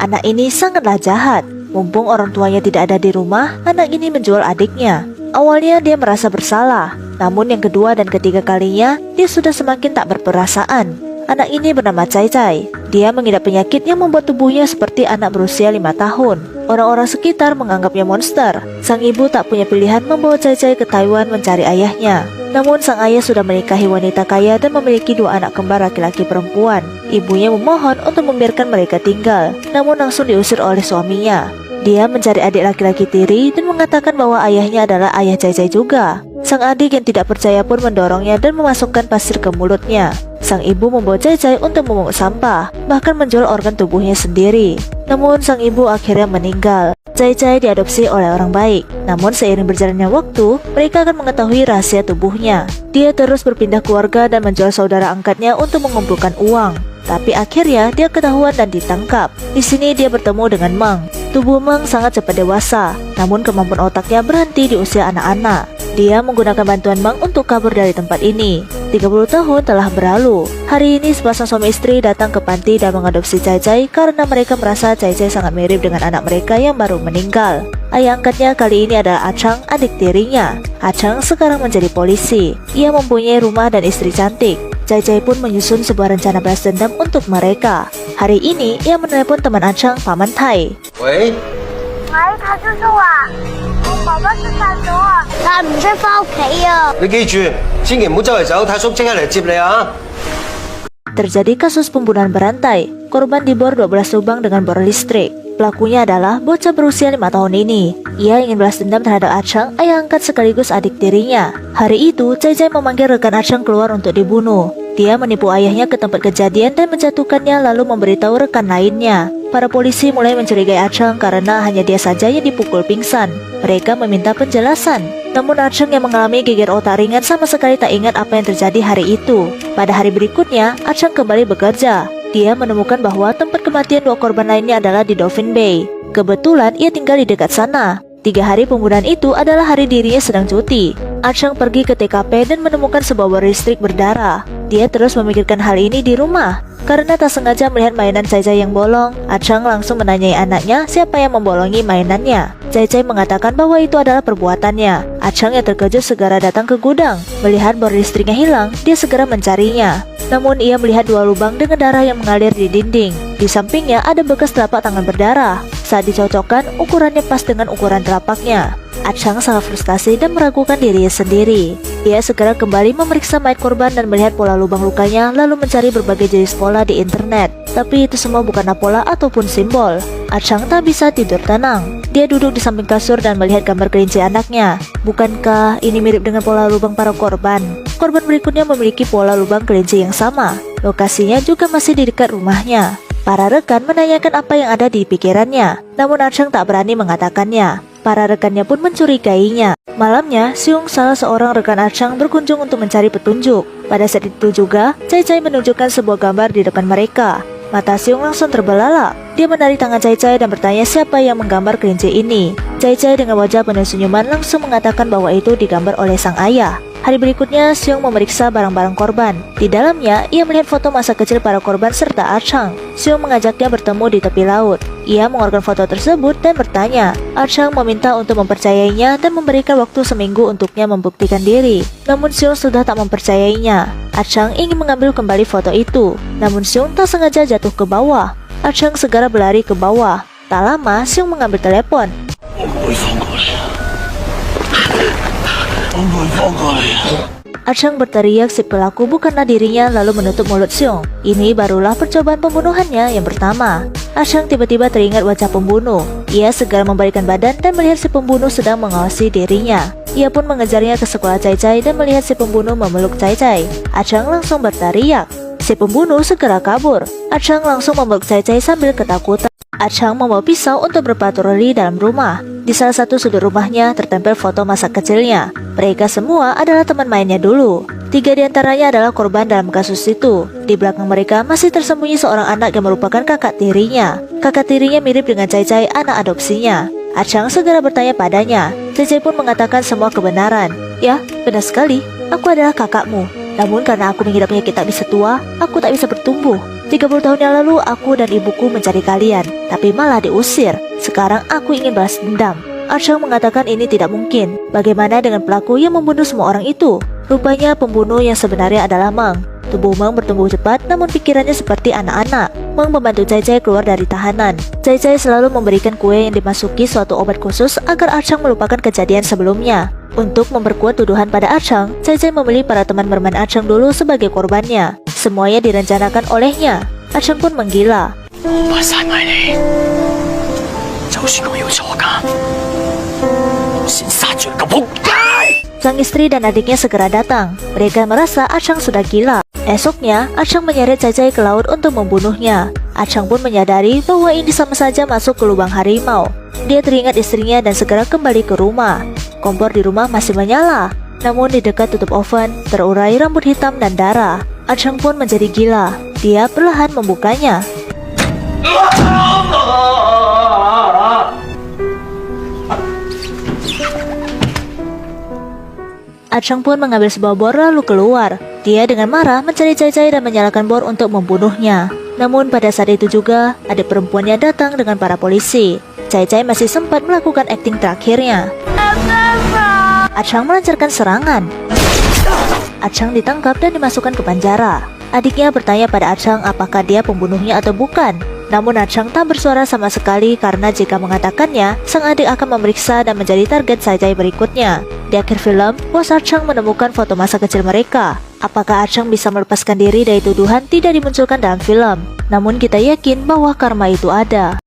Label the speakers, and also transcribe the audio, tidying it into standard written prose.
Speaker 1: Anak ini sangatlah jahat. Mumpung orang tuanya tidak ada di rumah, anak ini menjual adiknya. Awalnya dia merasa bersalah, namun yang kedua dan ketiga kalinya dia sudah semakin tak berperasaan. Anak ini bernama Cai Cai. Dia mengidap penyakit yang membuat tubuhnya seperti anak berusia 5 tahun. Orang-orang sekitar menganggapnya monster. Sang ibu tak punya pilihan membawa Cai Cai ke Taiwan mencari ayahnya. Namun sang ayah sudah menikahi wanita kaya dan memiliki 2 anak kembar laki-laki perempuan. Ibunya memohon untuk membiarkan mereka tinggal, namun langsung diusir oleh suaminya. Dia mencari adik laki-laki tiri dan mengatakan bahwa ayahnya adalah ayah Cai Cai juga. Sang adik yang tidak percaya pun mendorongnya dan memasukkan pasir ke mulutnya. Sang ibu membawa Cai Cai untuk memungut sampah, bahkan menjual organ tubuhnya sendiri. Namun sang ibu akhirnya meninggal. Cai Cai diadopsi oleh orang baik. Namun seiring berjalannya waktu, mereka akan mengetahui rahasia tubuhnya. Dia terus berpindah keluarga dan menjual saudara angkatnya untuk mengumpulkan uang. Tapi akhirnya dia ketahuan dan ditangkap. Di sini dia bertemu dengan Meng. Tubuh Meng sangat cepat dewasa, namun kemampuan otaknya berhenti di usia anak-anak. Dia menggunakan bantuan Meng untuk kabur dari tempat ini. 30 tahun telah berlalu. Hari ini sepasang suami istri datang ke panti dan mengadopsi Cai Cai karena mereka merasa Cai Cai sangat mirip dengan anak mereka yang baru meninggal. Ayah angkatnya kali ini adalah Achang, adik tirinya. Achang sekarang menjadi polisi. Ia mempunyai rumah dan istri cantik. Cai Cai pun menyusun sebuah rencana balas dendam untuk mereka. Hari ini ia menelepon teman Achang, Paman Tai.
Speaker 2: 喂，
Speaker 3: 他就是我，爸爸是太多，他唔識翻屋企啊。
Speaker 2: 你記住，千祈唔好周圍走，太叔即刻嚟接你啊！
Speaker 1: Terjadi kasus pembunuhan berantai. Korban dibor 12 lubang dengan bor listrik. Pelakunya adalah bocah berusia 5 tahun ini. Ia ingin balas dendam terhadap Achang, ayah angkat sekaligus adik tirinya. Hari itu, Cai Cai memanggil rekan Achang keluar untuk dibunuh. Dia menipu ayahnya ke tempat kejadian dan menjatuhkannya lalu memberitahu rekan lainnya. Para polisi mulai mencurigai Achang karena hanya dia saja yang dipukul pingsan. Mereka meminta penjelasan. Namun Achang yang mengalami geger otak ringan sama sekali tak ingat apa yang terjadi hari itu. Pada hari berikutnya, Achang kembali bekerja. Dia menemukan bahwa tempat kematian 2 korban lainnya adalah di Dolphin Bay. Kebetulan ia tinggal di dekat sana. 3 hari pembunuhan itu adalah hari dirinya sedang cuti. Achang pergi ke TKP dan menemukan sebuah bor listrik berdarah. Dia terus memikirkan hal ini di rumah. Karena tak sengaja melihat mainan Cai Cai yang bolong, Achang langsung menanyai anaknya siapa yang membolongi mainannya. Cai Cai mengatakan bahwa itu adalah perbuatannya. Achang yang terkejut segera datang ke gudang. Melihat bor listriknya hilang, dia segera mencarinya. Namun ia melihat 2 lubang dengan darah yang mengalir di dinding. Di sampingnya ada bekas telapak tangan berdarah. Saat dicocokkan, ukurannya pas dengan ukuran telapaknya. Achang sangat frustasi dan meragukan dirinya sendiri. Ia segera kembali memeriksa mayat korban dan melihat pola lubang lukanya, lalu mencari berbagai jenis pola di internet. Tapi itu semua bukanlah pola ataupun simbol. Achang tak bisa tidur tenang. Dia duduk di samping kasur dan melihat gambar kelinci anaknya. Bukankah ini mirip dengan pola lubang para korban? Korban berikutnya memiliki pola lubang kelinci yang sama. Lokasinya juga masih di dekat rumahnya. Para rekan menanyakan apa yang ada di pikirannya, namun Achang tak berani mengatakannya. Para rekannya pun mencurigainya. Malamnya, Siung, salah seorang rekan Achang, berkunjung untuk mencari petunjuk. Pada saat itu juga, Cai Cai menunjukkan sebuah gambar di depan mereka. Mata Siung langsung terbelalak. Dia menarik tangan Cai Cai dan bertanya siapa yang menggambar kelinci ini. Cai Cai dengan wajah penuh senyuman langsung mengatakan bahwa itu digambar oleh sang ayah. Hari berikutnya, Siung memeriksa barang-barang korban. Di dalamnya, ia melihat foto masa kecil para korban serta Achang. Siung mengajaknya bertemu di tepi laut. Ia mengeluarkan foto tersebut dan bertanya. Achang meminta untuk mempercayainya dan memberikan waktu seminggu untuknya membuktikan diri. Namun Siung sudah tak mempercayainya. Achang ingin mengambil kembali foto itu. Namun Siung tak sengaja jatuh ke bawah. Achang segera berlari ke bawah. Tak lama, Siung mengambil telepon. Achang berteriak si pelaku bukanlah dirinya lalu menutup mulut Siung. Ini barulah percobaan pembunuhannya yang pertama. Achang tiba-tiba teringat wajah pembunuh. Ia segera membalikkan badan dan melihat si pembunuh sedang mengawasi dirinya. Ia pun mengejarnya ke sekolah Cai Cai dan melihat si pembunuh memeluk Cai Cai. Achang langsung berteriak. Si pembunuh segera kabur. Achang langsung memeluk Cai Cai sambil ketakutan. Achang membawa pisau untuk berpatroli dalam rumah. Di salah satu sudut rumahnya tertempel foto masa kecilnya. Mereka semua adalah teman mainnya dulu. 3 di antaranya adalah korban dalam kasus itu. Di belakang mereka masih tersembunyi seorang anak yang merupakan kakak tirinya. Kakak tirinya mirip dengan Cai Cai, anak adopsinya. Achang segera bertanya padanya. Cai Cai pun mengatakan semua kebenaran. Ya, benar sekali. Aku adalah kakakmu. Namun karena aku mengidap penyakit tak bisa tua, aku tak bisa bertumbuh. 30 tahun yang lalu aku dan ibuku mencari kalian, tapi malah diusir. Sekarang aku ingin balas dendam. Archang mengatakan ini tidak mungkin. Bagaimana dengan pelaku yang membunuh semua orang itu? Rupanya pembunuh yang sebenarnya adalah Meng. Tubuh Meng bertumbuh cepat, namun pikirannya seperti anak-anak. Meng membantu Cai Cai keluar dari tahanan. Cai Cai selalu memberikan kue yang dimasuki suatu obat khusus agar Archang melupakan kejadian sebelumnya. Untuk memperkuat tuduhan pada Archang, Cai Cai memilih para teman bermain Archang dulu sebagai korbannya. Semuanya direncanakan olehnya. Archang pun menggila. Sang istri dan adiknya segera datang. Mereka merasa Archang sudah gila. Esoknya, Archang menyeret Cai Cai ke laut untuk membunuhnya. Archang pun menyadari bahwa ini sama saja masuk ke lubang harimau. Dia teringat istrinya dan segera kembali ke rumah. Kompor di rumah masih menyala. Namun di dekat tutup oven, terurai rambut hitam dan darah. Archang pun menjadi gila. Dia perlahan membukanya. Archang pun mengambil sebuah bor lalu keluar. Dia dengan marah mencari Cai Cai dan menyalakan bor untuk membunuhnya. Namun pada saat itu juga, adik perempuannya datang dengan para polisi. Cai Cai masih sempat melakukan akting terakhirnya. Archang melancarkan serangan. Archang ditangkap dan dimasukkan ke penjara. Adiknya bertanya pada Archang apakah dia pembunuhnya atau bukan. Namun Archang tak bersuara sama sekali karena jika mengatakannya, sang adik akan memeriksa dan menjadi target Cai Cai berikutnya. Di akhir film, bos Archang menemukan foto masa kecil mereka. Apakah Archang bisa melepaskan diri dari tuduhan tidak dimunculkan dalam film? Namun kita yakin bahwa karma itu ada.